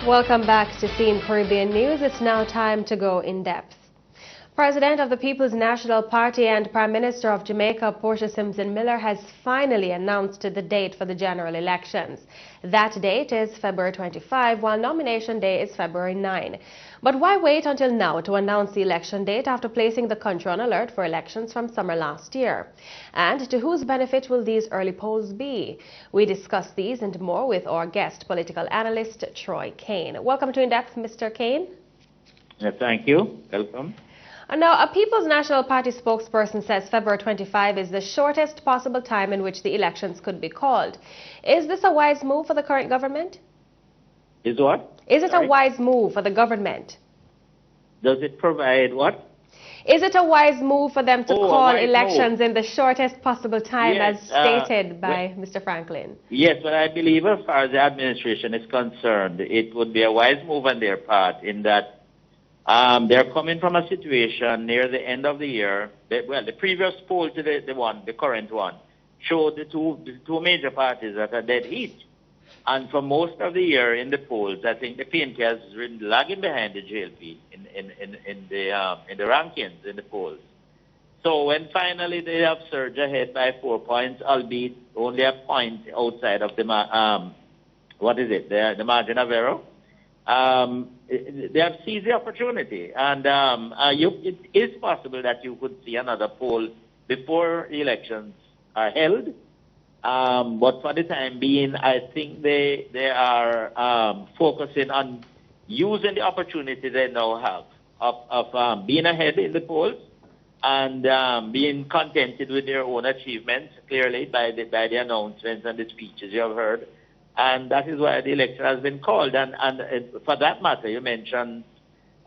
Welcome back to CEEN Caribbean News. It's now time to go in depth. President of the People's National Party and Prime Minister of Jamaica, Portia Simpson Miller, has finally announced the date for the general elections. That date is February 25, while nomination day is February 9. But why wait until now to announce the election date after placing the country on alert for elections from summer last year? And to whose benefit will these early polls be? We discuss these and more with our guest, political analyst Troy Kane. Welcome to In Depth, Mr. Kane. Thank you. Welcome. Now, a People's National Party spokesperson says February 25 is the shortest possible time in which the elections could be called. Is this a wise move for the current government? Is what? Is it a wise move for the government? Does it provide what? Is it a wise move for them to call elections move in the shortest possible time, yes, as stated by Mr. Franklin? Yes, but I believe as far as the administration is concerned, it would be a wise move on their part in that they're coming from a situation near the end of the year. The previous poll to the current one, showed the two major parties at a dead heat. And for most of the year in the polls, I think the PNP has been lagging behind the JLP in the rankings in the polls. So when finally they have surged ahead by 4 points, albeit only a point outside of the the margin of error, they have seized the opportunity, and it is possible that you could see another poll before the elections are held. But for the time being, I think they are focusing on using the opportunity they now have of being ahead in the polls and being contented with their own achievements, clearly by the announcements and the speeches you have heard. And that is why the election has been called. And for that matter, you mentioned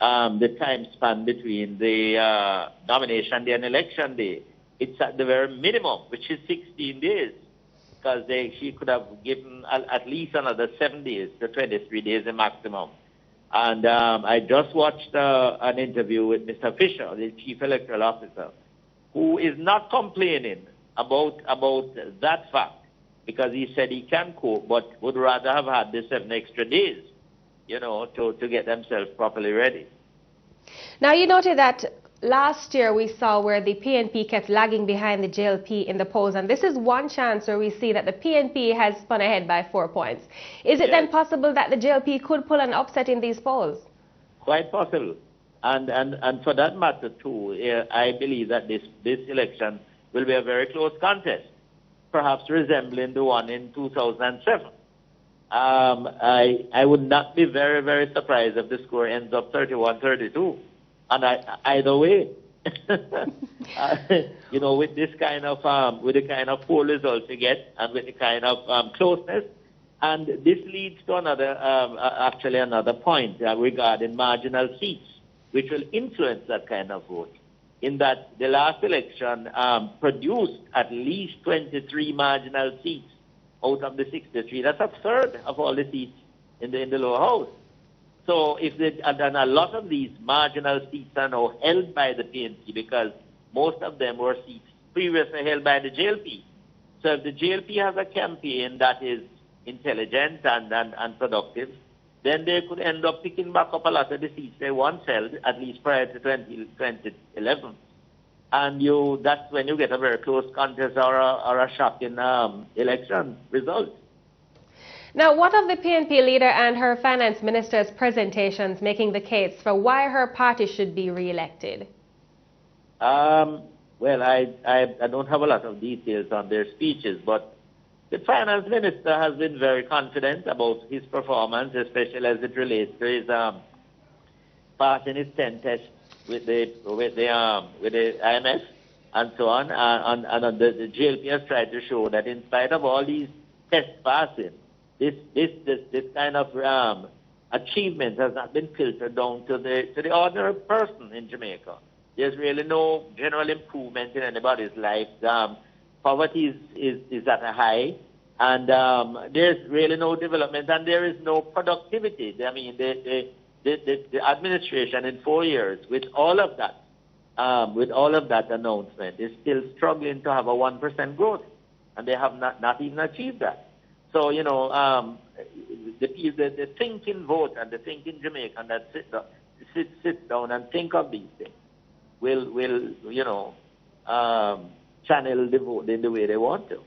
the time span between the nomination day and election day. It's at the very minimum, which is 16 days. Because she could have given at least another 7 days to 23 days the maximum. And I just watched an interview with Mr. Fisher, the Chief Electoral Officer, who is not complaining about that fact, because he said he can cope, but would rather have had the 7 extra days, to get themselves properly ready. Now, you noted that last year we saw where the PNP kept lagging behind the JLP in the polls, and this is one chance where we see that the PNP has spun ahead by 4 points. Is it then possible that the JLP could pull an upset in these polls? Quite possible. And for that matter, too, I believe that this election will be a very close contest, perhaps resembling the one in 2007. I would not be very, very surprised if the score ends up 31-32. And either way, with this kind of with the kind of poll results you get, and with the kind of closeness, and this leads to another point regarding marginal seats, which will influence that kind of vote. In that the last election produced at least 23 marginal seats out of the 63. That's a third of all the seats in the lower house. So and a lot of these marginal seats are now held by the PNP because most of them were seats previously held by the JLP. So if the JLP has a campaign that is intelligent and productive, then they could end up picking back up a lot of the seats they once held, at least prior to 2011. And that's when you get a very close contest or a shocking election result. Now, what of the PNP leader and her finance minister's presentations making the case for why her party should be re-elected? Well, I don't have a lot of details on their speeches, but the finance minister has been very confident about his performance, especially as it relates to his passing his 10 tests with the IMF and so on. And the JLP has tried to show that in spite of all these tests passing, this kind of achievement has not been filtered down to the ordinary person in Jamaica. There's really no general improvement in anybody's life. Poverty is at a high, and there's really no development, and there is no productivity. I mean, the administration in 4 years, with all of that announcement, is still struggling to have a 1% growth, and they have not even achieved that. So, the thinking voter, the thinking Jamaican that sit down and think of these things will channel the vote in the way they want to.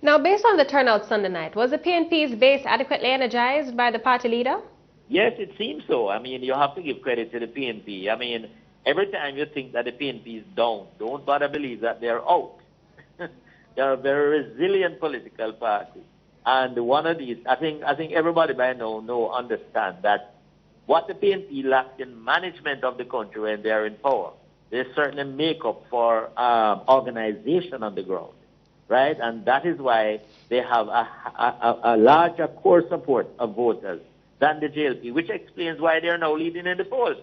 Now, based on the turnout Sunday night, was the PNP's base adequately energized by the party leader? Yes, it seems so. I mean, you have to give credit to the PNP. I mean, every time you think that the PNP is down, don't bother believe that they're out. They're a very resilient political party. And one of these, I think everybody by now understand that what the PNP lacks in management of the country when they're in power, they certainly make up for organization on the ground, right? And that is why they have a larger core support of voters than the JLP, which explains why they're now leading in the polls.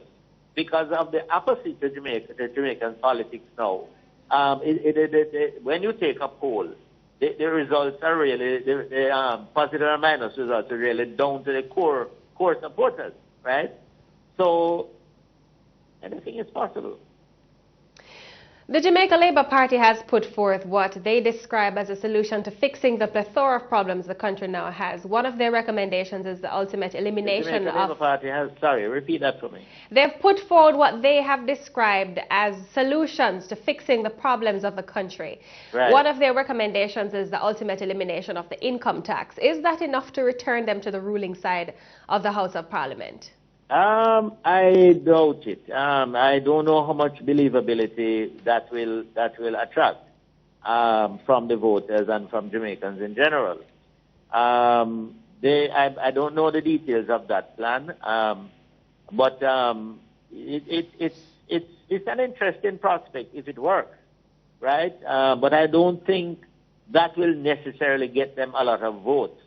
Because of the opposite to Jamaican politics now. When you take a poll, the results are really, the positive and minus results are really down to the core supporters, right? So anything is possible. The Jamaica Labour Party has put forth what they describe as a solution to fixing the plethora of problems the country now has. One of their recommendations is the ultimate elimination the Jamaica Labour Party has, sorry, repeat that for me. They've put forward what they have described as solutions to fixing the problems of the country. Right. One of their recommendations is the ultimate elimination of the income tax. Is that enough to return them to the ruling side of the House of Parliament? I doubt it. I don't know how much believability that will attract from the voters and from Jamaicans in general. I don't know the details of that plan, but it's an interesting prospect if it works, right? But I don't think that will necessarily get them a lot of votes.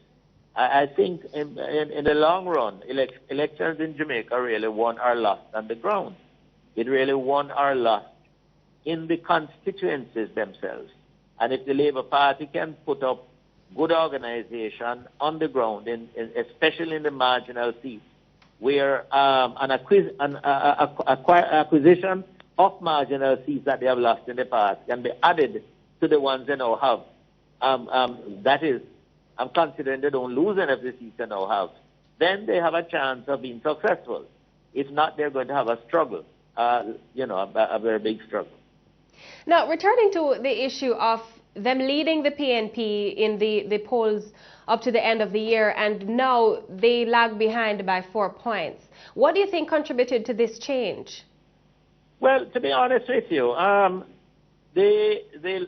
I think in the long run, elections in Jamaica really won or lost on the ground. It really won or lost in the constituencies themselves. And if the Labour Party can put up good organization on the ground, especially in the marginal seats, where an acquisition of marginal seats that they have lost in the past can be added to the ones they now have, that is, I'm considering they don't lose any of the seats they now have, then they have a chance of being successful. If not, they're going to have a struggle, a very big struggle. Now, returning to the issue of them leading the PNP in the polls up to the end of the year, and now they lag behind by 4 points. What do you think contributed to this change? Well, to be honest with you, the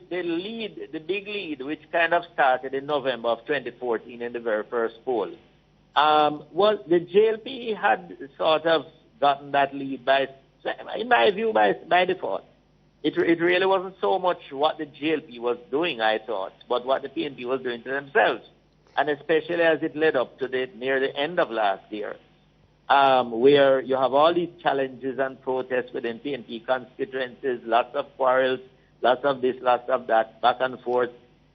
lead, the big lead, which kind of started in November of 2014 in the very first poll, well, the JLP had sort of gotten that lead in my view, by default. It really wasn't so much what the JLP was doing, I thought, but what the PNP was doing to themselves, and especially as it led up to near the end of last year, where you have all these challenges and protests within PNP constituencies, lots of quarrels, lots of this, lots of that, back and forth,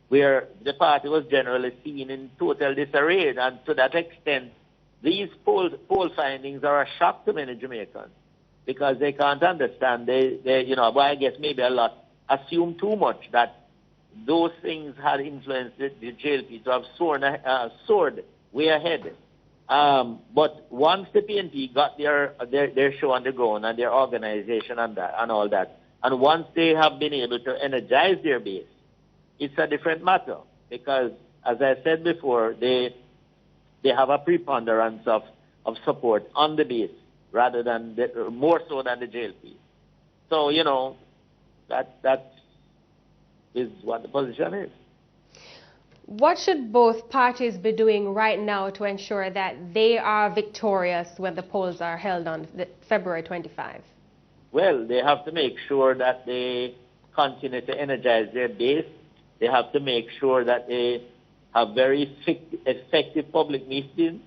where the party was generally seen in total disarray. And to that extent, these poll findings are a shock to many Jamaicans because they can't understand. Well, I guess maybe a lot assume too much that those things had influenced the JLP to have soared way ahead. But once the PNP got their show on the ground and their organization and all that, and once they have been able to energize their base, it's a different matter because, as I said before, they have a preponderance of support on the base rather than more so than the JLP. So that is what the position is. What should both parties be doing right now to ensure that they are victorious when the polls are held on February 25? Well, they have to make sure that they continue to energize their base. They have to make sure that they have very effective public meetings,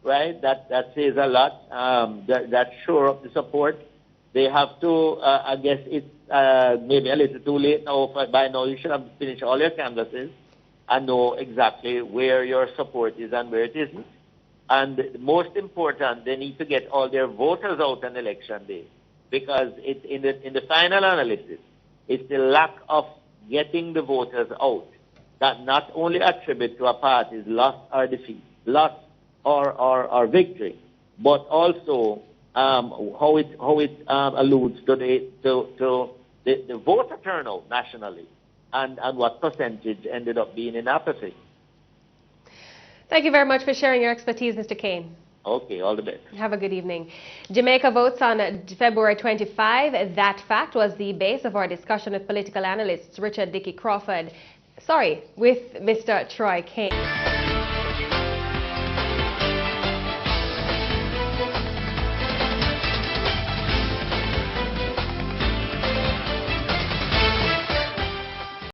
right? That says a lot. That shore up the support. They have to, I guess it's maybe a little too late now. By now, you should have finished all your canvasses and know exactly where your support is and where it isn't. And most important, they need to get all their voters out on election day. Because it's in the final analysis, it's the lack of getting the voters out that not only attribute to a party's loss or defeat, loss or victory, but also how it alludes to the voter turnout nationally and what percentage ended up being in apathy. Thank you very much for sharing your expertise, Mr. Kane. Okay, all the best. Have a good evening. Jamaica votes on February 25. That fact was the base of our discussion with political analysts Richard Dickey Crawford. With Mr. Troy Kane.